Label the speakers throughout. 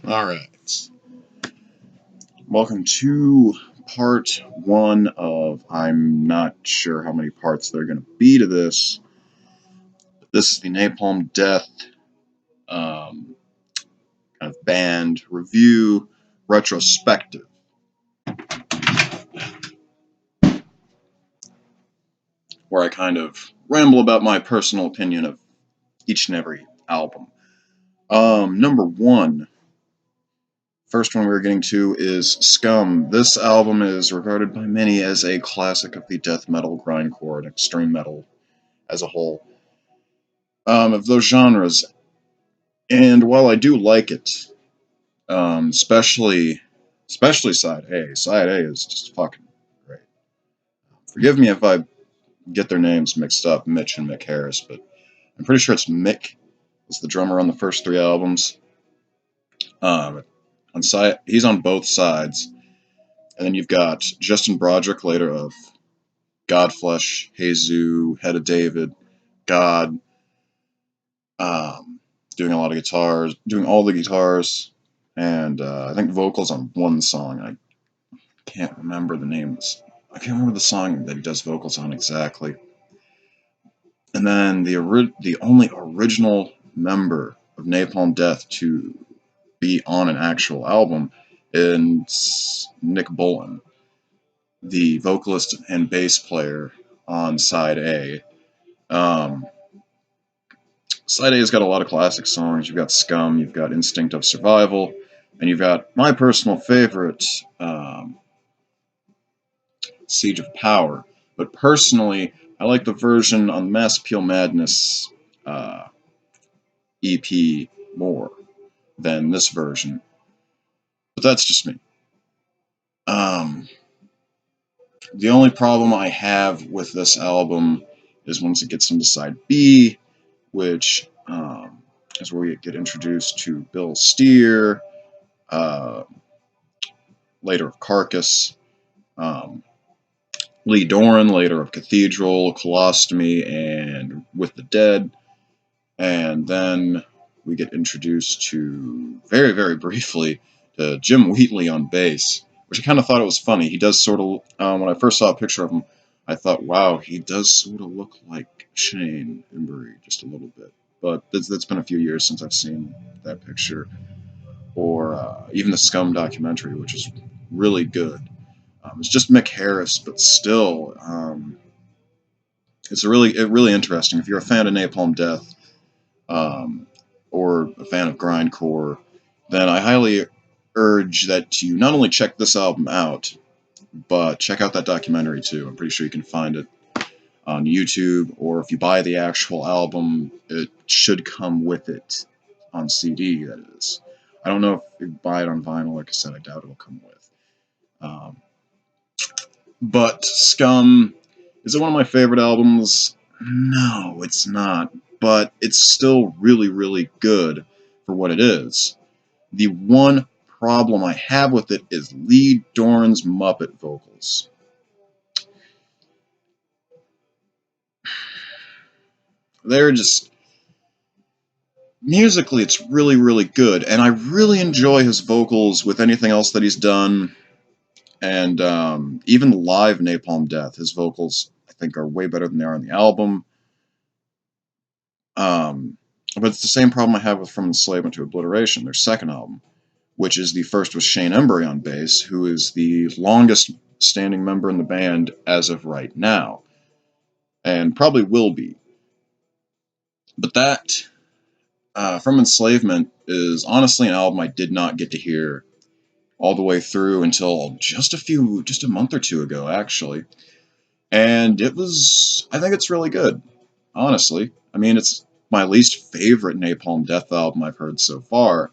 Speaker 1: Alright, welcome to part one of, I'm not sure how many parts there are going to be to this. This is the Napalm Death kind of band review retrospective, where I kind of ramble about my personal opinion of each and every album. Number one, first one we're getting to is Scum. This album is regarded by many as a classic of the death metal, grindcore, and extreme metal as a whole. Of those genres. And while I do like it, especially side A is just fucking great. Forgive me if I get their names mixed up, Mitch and Mick Harris, but I'm pretty sure it's Mick is the drummer on the first three albums. He's on both sides, and then you've got Justin Broderick later of Godflesh, Jesus, Head of David, God, doing a lot of guitars, doing all the guitars, and I think vocals on one song. I can't remember the names. I can't remember the song that he does vocals on exactly. And then the only original member of Napalm Death to be on an actual album is Nick Bullen, the vocalist and bass player on side A. Side A has got a lot of classic songs. You've got Scum, you've got Instinct of Survival, and you've got my personal favorite, Siege of Power. But personally, I like the version on Mass Appeal Madness EP more than this version. But that's just me. The only problem I have with this album is once it gets into side B, which is where we get introduced to Bill Steer, uh, later of Carcass, um, Lee Doran, later of Cathedral, Colostomy, and With the Dead. And then we get introduced to, very, very briefly, to Jim Wheatley on bass, which I kind of thought it was funny. He does sort of, when I first saw a picture of him, I thought, wow, he does sort of look like Shane Embury, just a little bit. But that's been a few years since I've seen that picture, or even the Scum documentary, which is really good. It's just Mick Harris, but still, it's really interesting. If you're a fan of Napalm Death, or a fan of grindcore, then I highly urge that you not only check this album out, but check out that documentary too. I'm pretty sure you can find it on YouTube, or if you buy the actual album, it should come with it on CD, that is. I don't know if you buy it on vinyl. Like I said, I doubt it'll come with. Um, but Scum, is it one of my favorite albums? No, it's not. But it's still really, really good for what it is. The one problem I have with it is Lee Doran's Muppet vocals. They're just... musically, it's really, really good, and I really enjoy his vocals with anything else that he's done, and even live Napalm Death, his vocals, I think, are way better than they are on the album. But it's the same problem I have with From Enslavement to Obliteration, their second album, which is the first with Shane Embury on bass, who is the longest standing member in the band as of right now, and probably will be. But that, From Enslavement, is honestly an album I did not get to hear all the way through until just a month or two ago, actually. And I think it's really good, honestly. I mean, it's my least favorite Napalm Death album I've heard so far.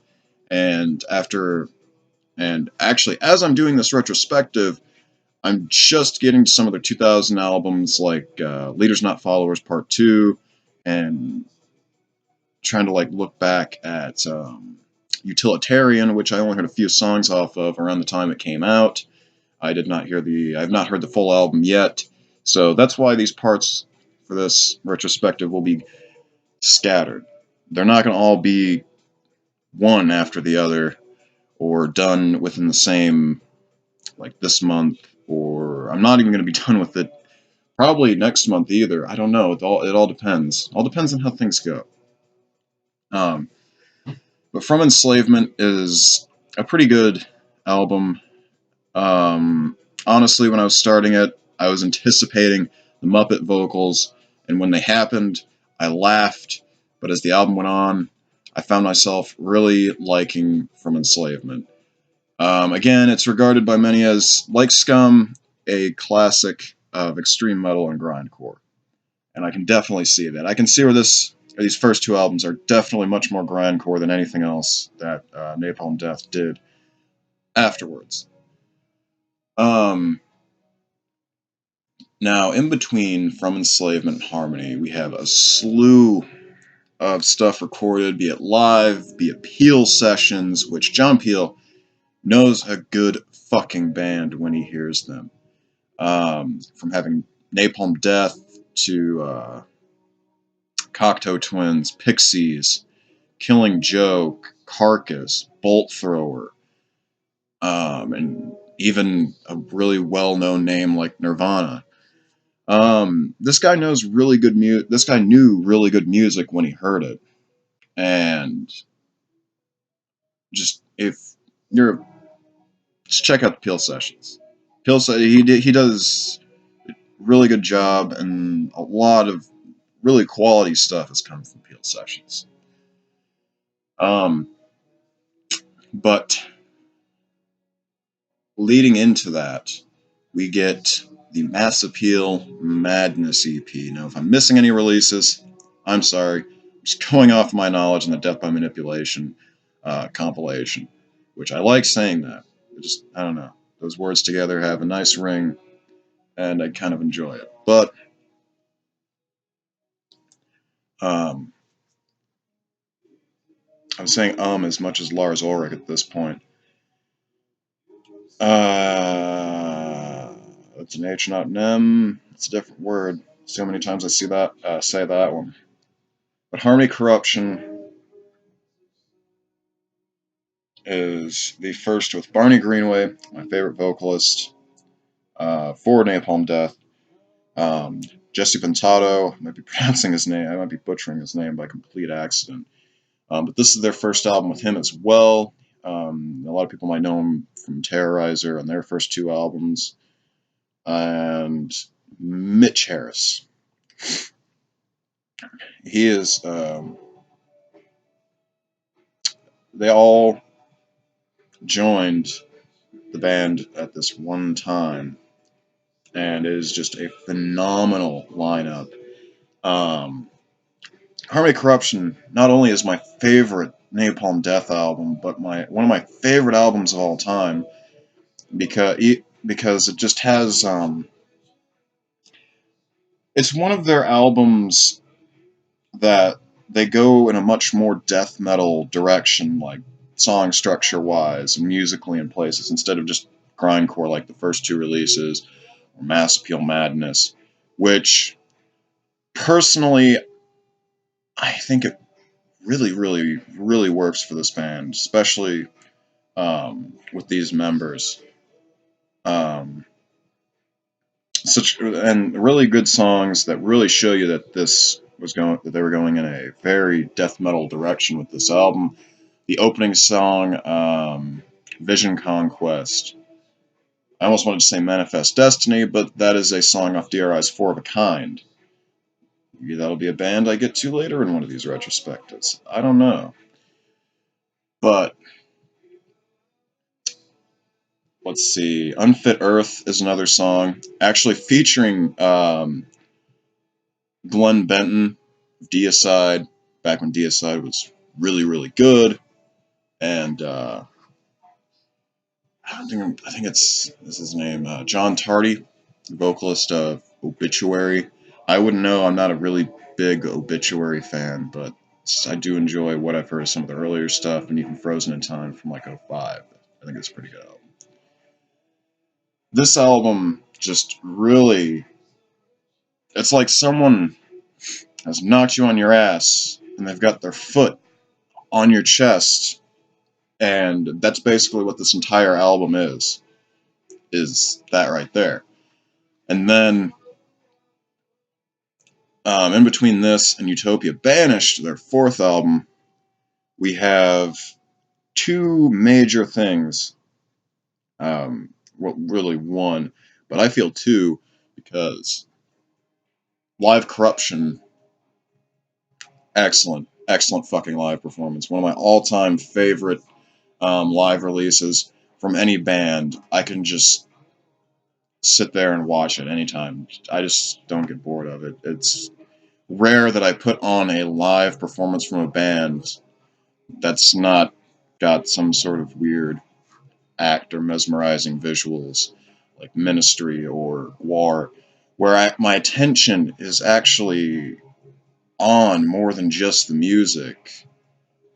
Speaker 1: And actually, as I'm doing this retrospective, I'm just getting to some of their 2000 albums, like Leaders Not Followers Part 2, and trying to look back at Utilitarian, which I only heard a few songs off of around the time it came out. I've not heard the full album yet, so that's why these parts for this retrospective will be scattered. They're not going to all be one after the other. or done within the same, like this month, or I'm not even going to be done with it probably next month either. I don't know. It all depends. All depends on how things go. Um, but From Enslavement is a pretty good album. Um, Honestly, when I was starting it, I was anticipating the Muppet vocals, and when they happened, I laughed. But as the album went on, I found myself really liking From Enslavement. Again, it's regarded by many as, like Scum, a classic of extreme metal and grindcore, and I can definitely see that. I can see where these first two albums are definitely much more grindcore than anything else that Napalm Death did afterwards. Um, Now, in between From Enslavement and Harmony, we have a slew of stuff recorded, be it live, be it Peel sessions, which John Peel knows a good fucking band when he hears them. From having Napalm Death to Cocteau Twins, Pixies, Killing Joke, Carcass, Bolt Thrower, and even a really well-known name like Nirvana. This guy knows really good music. This guy knew really good music when he heard it, and just if you're just check out the Peel sessions. He does a really good job, and a lot of really quality stuff has come from Peel sessions. Um, but leading into that, we get the Mass Appeal Madness EP. Now, if I'm missing any releases, I'm sorry. I'm just going off my knowledge in the Death by Manipulation compilation, which I like saying that. I don't know. Those words together have a nice ring, and I kind of enjoy it. But um, I'm saying as much as Lars Ulrich at this point. It's an H, not an M. It's a different word. So many times I see that say that one. But Harmony Corruption is the first with Barney Greenway, my favorite vocalist, for Napalm Death. Um, Jesse Pintado, I might be pronouncing his name, I might be butchering his name by complete accident. But this is their first album with him as well. A lot of people might know him from Terrorizer and their first two albums. And Mitch Harris. He is. They all joined the band at this one time, and it is just a phenomenal lineup. Um, Harmony Corruption not only is my favorite Napalm Death album, but one of my favorite albums of all time because it just has. It's one of their albums that they go in a much more death metal direction, like song structure wise and musically in places, instead of just grindcore like the first two releases or Mass Appeal Madness, which personally I think it really, really, really works for this band, especially with these members. Um, Such and really good songs that really show you that they were going in a very death metal direction with this album. The opening song, Vision Conquest. I almost wanted to say Manifest Destiny, but that is a song off DRI's Four of a Kind. Maybe that'll be a band I get to later in one of these retrospectives. I don't know. But let's see. Unfit Earth is another song, actually featuring Glenn Benton, Deicide, back when Deicide was really, really good. And I think it's his name, John Tardy, vocalist of Obituary. I wouldn't know. I'm not a really big Obituary fan, but I do enjoy what I've heard of some of the earlier stuff, and even Frozen in Time from like '05. I think it's a pretty good album. This album just really, it's like someone has knocked you on your ass, and they've got their foot on your chest, And that's basically what this entire album is that right there. And then in between this and Utopia Banished, their fourth album, we have two major things. Well, really one, but I feel two because Live Corruption, excellent, excellent fucking live performance. One of my all-time favorite live releases from any band. I can just sit there and watch it anytime. I just don't get bored of it. It's rare that I put on a live performance from a band that's not got some sort of weird act or mesmerizing visuals like Ministry or War, where my attention is actually on more than just the music.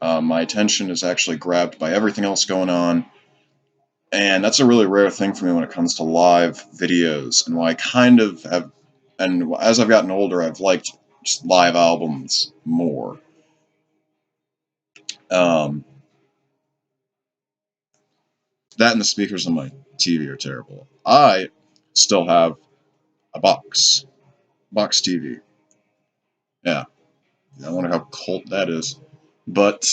Speaker 1: My attention is actually grabbed by everything else going on, and that's a really rare thing for me when it comes to live videos, and why I kind of have, and as I've gotten older, I've liked just live albums more. Um, that and the speakers on my TV are terrible. I still have a box TV. Yeah, I wonder how cult that is. But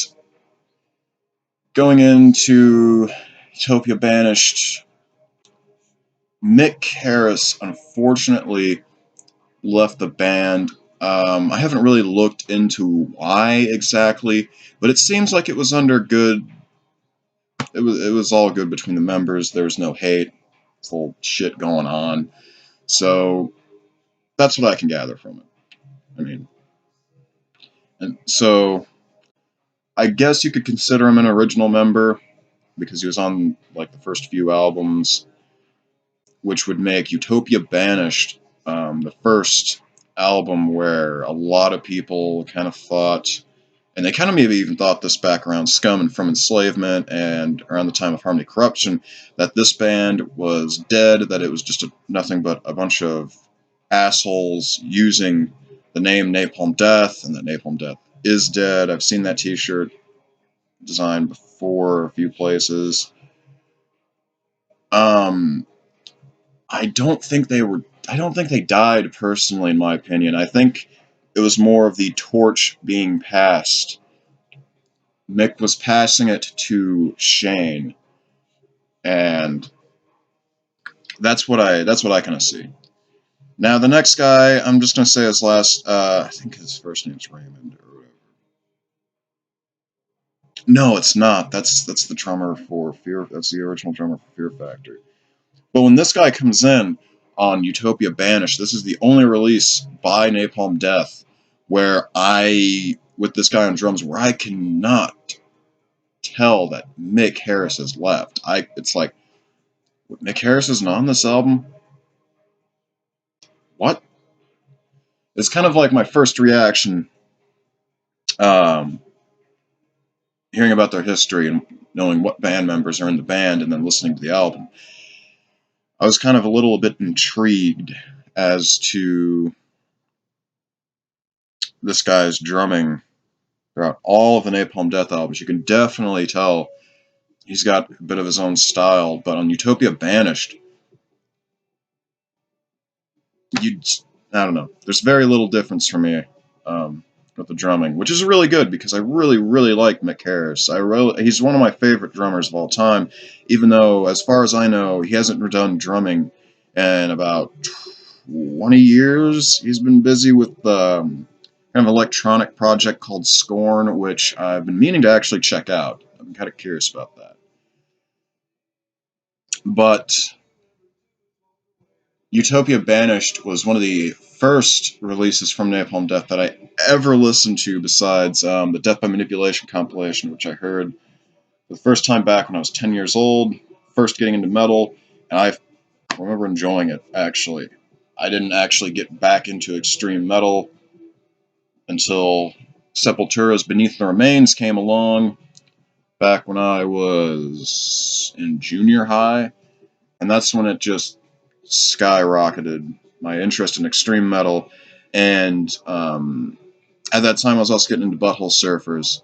Speaker 1: going into Utopia Banished, Mick Harris unfortunately left the band. I haven't really looked into why exactly, but it seems like it was under good. It was all good between the members. There was no hate, full shit going on. So that's what I can gather from it. I mean, and so I guess you could consider him an original member because he was on like the first few albums, which would make Utopia Banished the first album where a lot of people kind of thought, and they kind of maybe even thought this back around Scum and From Enslavement and around the time of Harmony Corruption, that this band was dead, that it was just nothing but a bunch of assholes using the name Napalm Death, and that Napalm Death is dead. I've seen that t-shirt design before a few places. Um, I don't think they were. I don't think they died personally, in my opinion. I think it was more of the torch being passed. Mick was passing it to Shane, and that's what I kind of see. Now the next guy, I'm just gonna say his last. I think his first name's Raymond or whatever. No, it's not. That's the drummer for Fear. That's the original drummer for Fear Factory. But when this guy comes in on Utopia Banished, this is the only release by Napalm Death where with this guy on drums, where I cannot tell that Mick Harris has left. It's like, Mick Harris isn't on this album? What? It's kind of like my first reaction, um, hearing about their history and knowing what band members are in the band and then listening to the album. I was kind of a little bit intrigued as to this guy's drumming throughout all of the Napalm Death albums. You can definitely tell he's got a bit of his own style, but on Utopia Banished, you I don't know. There's very little difference for me with the drumming, which is really good because I really, really like Mick Harris. He's one of my favorite drummers of all time, even though, as far as I know, he hasn't done drumming in about 20 years. He's been busy with kind of electronic project called Scorn, which I've been meaning to actually check out. I'm kind of curious about that. But Utopia Banished was one of the first releases from Napalm Death that I ever listened to, besides the Death by Manipulation compilation, which I heard for the first time back when I was 10 years old, first getting into metal, and I remember enjoying it, actually. I didn't actually get back into extreme metal until Sepultura's Beneath the Remains came along back when I was in junior high, and that's when it just skyrocketed my interest in extreme metal. And at that time, I was also getting into Butthole Surfers,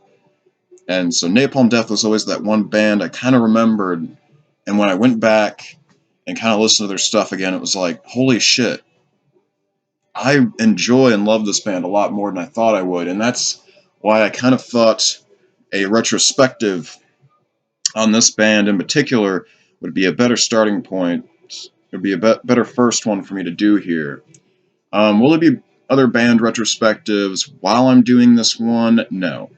Speaker 1: And so Napalm Death was always that one band I kind of remembered. And when I went back and kind of listened to their stuff again, it was like, holy shit, I enjoy and love this band a lot more than I thought I would. And that's why I kind of thought a retrospective on this band in particular would be a better starting point. It would be a better first one for me to do here. Will there be other band retrospectives while I'm doing this one? No.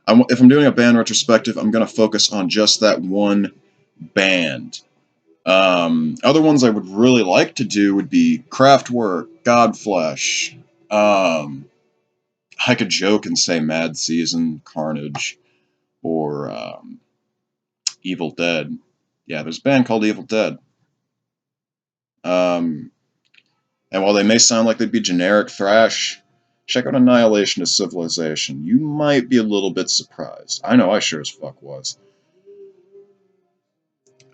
Speaker 1: If I'm doing a band retrospective, I'm going to focus on just that one band. Other ones I would really like to do would be Kraftwerk, Godflesh. I could joke and say Mad Season, Carnage, or Evil Dead. Yeah, there's a band called Evil Dead. And while they may sound like they'd be generic thrash, check out Annihilation of Civilization. You might be a little bit surprised. I know I sure as fuck was.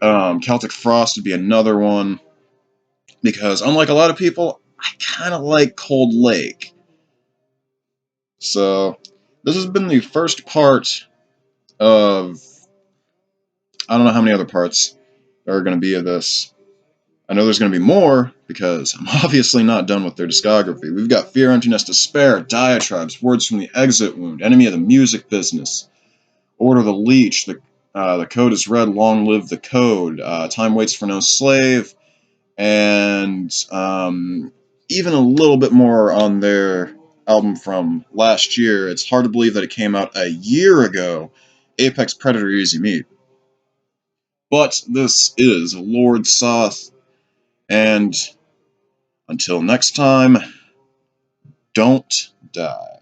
Speaker 1: Celtic Frost would be another one, because unlike a lot of people, I kind of like Cold Lake. So, this has been the first part of, I don't know how many other parts there are going to be of this. I know there's going to be more, because I'm obviously not done with their discography. We've got Fear, Emptiness, Despair, Diatribes, Words from the Exit Wound, Enemy of the Music Business, Order of the Leech, the Code is Red, Long Live the Code, Time Waits for No Slave, and even a little bit more on their album from last year. It's hard to believe that it came out a year ago, Apex Predator Easy Meat. But this is Lord Soth, and until next time, don't die.